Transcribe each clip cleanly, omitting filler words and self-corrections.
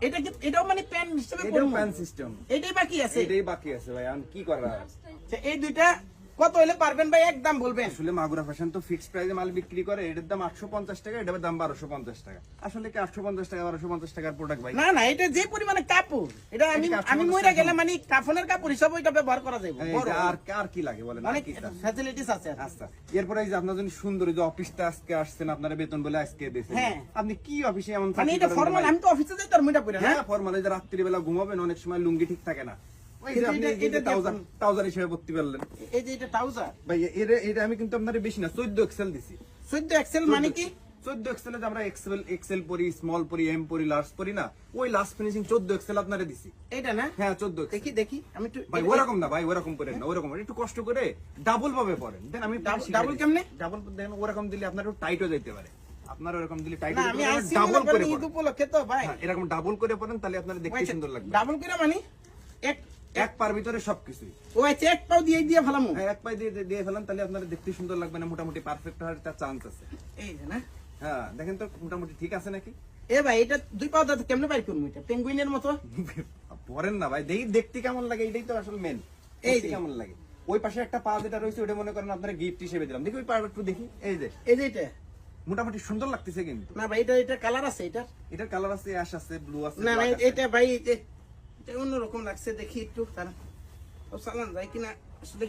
এটা কি এটাও মানে প্যান হিসেবে এটাও করব প্যান সিস্টেম, এটাই বাকি আছে এটাই বাকি আছে ভাই। আমি কি করা আচ্ছা, এই দুইটা কত হলে পারবেন ভাই একদম বলবেন আসলে মাগুরা ফ্যাশন তো ফিক্সড প্রাইসে মাল বিক্রি করে, এটার দাম 850 টাকা, এটার দাম 1250 টাকা। আসলে কি 850 টাকা 1250 টাকার প্রোডাক্ট ভাই? না না এটা যে পরিমাণে কাপড় এটা আমি এটা আমি 850 মইরা গেলে মানে কাফনের কাপড় হিসাবে এটা ব্যবহার করা যাবে এই বড় যে আর কি লাগে বলেন, আর অনেক কি চান? ফ্যাসিলিটিস আছে আর কি। আচ্ছা, এরপরে এই যে আপনার জন্য সুন্দর এই যে অফিসটা আজকে আসছেন, আপনারা বেতন বলে আজকে দিয়েছেন, হ্যাঁ। আপনি কি অফিসে এমন মানে চাকরি এটা করেন ফর্মাল ভাই? আমি তো অফিসে যাই তার মুইটা পড়ে না হ্যাঁ ফর্মাল, এই যে রাত্রিবেলা ঘুমাবেন অনেক সময় লুঙ্গি ঠিক থাকে না, ওই যে এটা- আপনি এটা- এটা ট্রাউজার হিসেবে ভর্তি করলেন এই যে এটা ট্রাউজার ভাই। এটা আমি কিন্তু আপনার বেশি না 14 এক্সেল দিছি। 14 এক্সেল মানে কি 14 এক্সেল যে আমরা এক্সেল পরি, স্মল পরি, এম পরি, লার্জ পরি না, ওই লাস্ট ফিনিশিং 14 এক্সেল আপনারে দিছি। এটা না হ্যাঁ 14 দেখি দেখি আমি একটু ভাই ওরকম না ভাই, ওরকম করেন না, ওরকম একটু কষ্ট করে ডাবল ভাবে পড়েন, দেন আমি ডাবল কেমনে? ডাবল দেন, ওরকম দিলে আপনার একটু টাইটও যাইতে পারে, আপনার ওরকম দিলে টাইট না আমি আইসি ডাবল করে ঈদ পড়েন। উপলক্ষে তো ভাই হ্যাঁ, এরকম ডাবল করে পড়েন, তাহলে আপনার দেখতে সুন্দর লাগবে। ডাবল করে মানে এক এক পার ভিতরে সবকিছুই, ও আচ্ছা এক পাও দিয়ে দিয়ে ফেলামু হ্যাঁ এক পাই দিয়ে ফেলেন, তাহলে আপনার দেখতে সুন্দর লাগবে না, মোটামুটি পারফেক্ট হওয়ার একটা চান্স আছে। এই যে না হ্যাঁ দেখেন তো মোটামুটি ঠিক আছে নাকি? এ ভাই এটা দুই পাও দাঁত কেমনে বাইর করবো এটা পেঙ্গুইনের মতো পরেন না ভাই, দেখতে কেমন লাগে এটাই তো আসল মেন। এই এই যে। কেমন লাগে ওই পাশে একটা পা যেটা রয়েছে ওটা মনে করেন আপনারা গিফট হিসেবে দিলাম, দেখি ওই পা একটু দেখি, এই যে এই যে এটা মোটামুটি সুন্দর লাগতেছে কিন্তু। না ভাই এটা এটা কালার আছে এটা এটার কালার আছে, অ্যাশ আছে, ব্লু আছে, না না black আছে। এটা ভাই এটা অন্যরকম লাগছে দেখি একটু তারা ও চালান যায় কিনা আসলে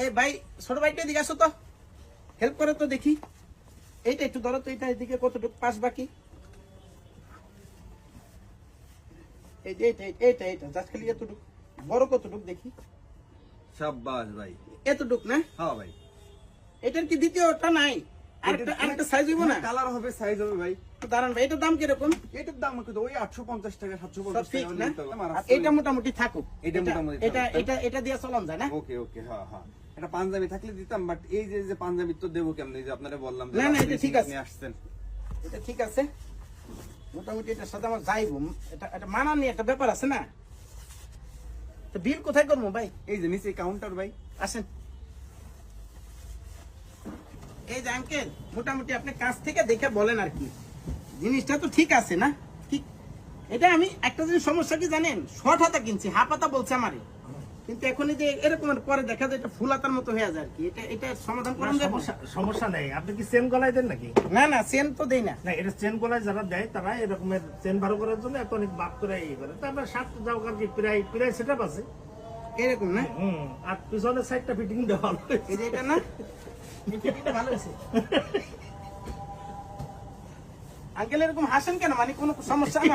এই ভাই ছোট ভাইটা এদিকে আসো তো হেল্প করে তো দেখি এইটা একটু ধরো তো এটা এদিকে কতটুকু পাস বাকি এই যে এটা জাস্ট খালি এতটুকু বড় কতটুকু দেখি সাব্বাস ভাই, এতটুক না হ্যাঁ ভাই। এটার কি দ্বিতীয়টা নাই আরেকটা সাইজ হইব না কালার হবে, সাইজ হবে ভাই। দাঁড়ান ভাই এটার দাম কিরকম এটার দাম কিন্তু ওই 850 টাকা সব 750 ঠিক টাকা না নিতে হবে। আমার আর আসলে- এটা মোটামুটি থাকুক এটা মোটামুটি এটা থাকুক। এটা এটা দিয়ে চলান যায় না ওকে ওকে, হ্যাঁ হ্যাঁ, এটা পাঞ্জাবি থাকলে দিতাম, বাট এই যে পাঞ্জাবি তো দেবো কেমন, এই যে আপনারা বললাম যে না, না, এটা আপনি ঠিক আছে। নিয়ে আসছেন। এটা ঠিক আছে মোটামুটি এটার সাথে আমার যাইব এটা এটা মানানি একটা ব্যাপার আছে না তো বিল কোথায় করবো ভাই এই যে নিচে কাউন্টার ভাই, আসেন এই যে আঙ্কেল মোটামুটি আপনি কাছ থেকে দেখে বলেন আর কি জিনিসটা তো ঠিক আছে না ঠিক এটা আমি একটা জিনিস সমস্যা কি জানেন শর্ট হাতা কিনছি হাফ হাতা বলছে আমারে কিন্তু এখন এই যে এরকম পরে দেখা যায় এটা ফুল হাতার মতো হয়ে যায় আর কি এটা এটা সমাধান করুন যাবো? সমস্যা নেই, আপনি কি চেন গলায় দেন নাকি? না না সেন তো দেই না না, এটা চেন গলায় যারা দেয় তারা এরকমের চেন ভালো করার জন্য এত অনেক বাপ করে ইয়ে করে, তারপরে সাত যাও আর কি প্রায় প্রায় সেট আপ আছে। এরকম না আর পিছনের সাইডটা ফিটিং দেওয়া হলো। এই যে এটা না এই ফিটিংটা ভালো হয়েছে আঙ্কেল এরকম হাসেন কেন মানে কোনো সমস্যা আমার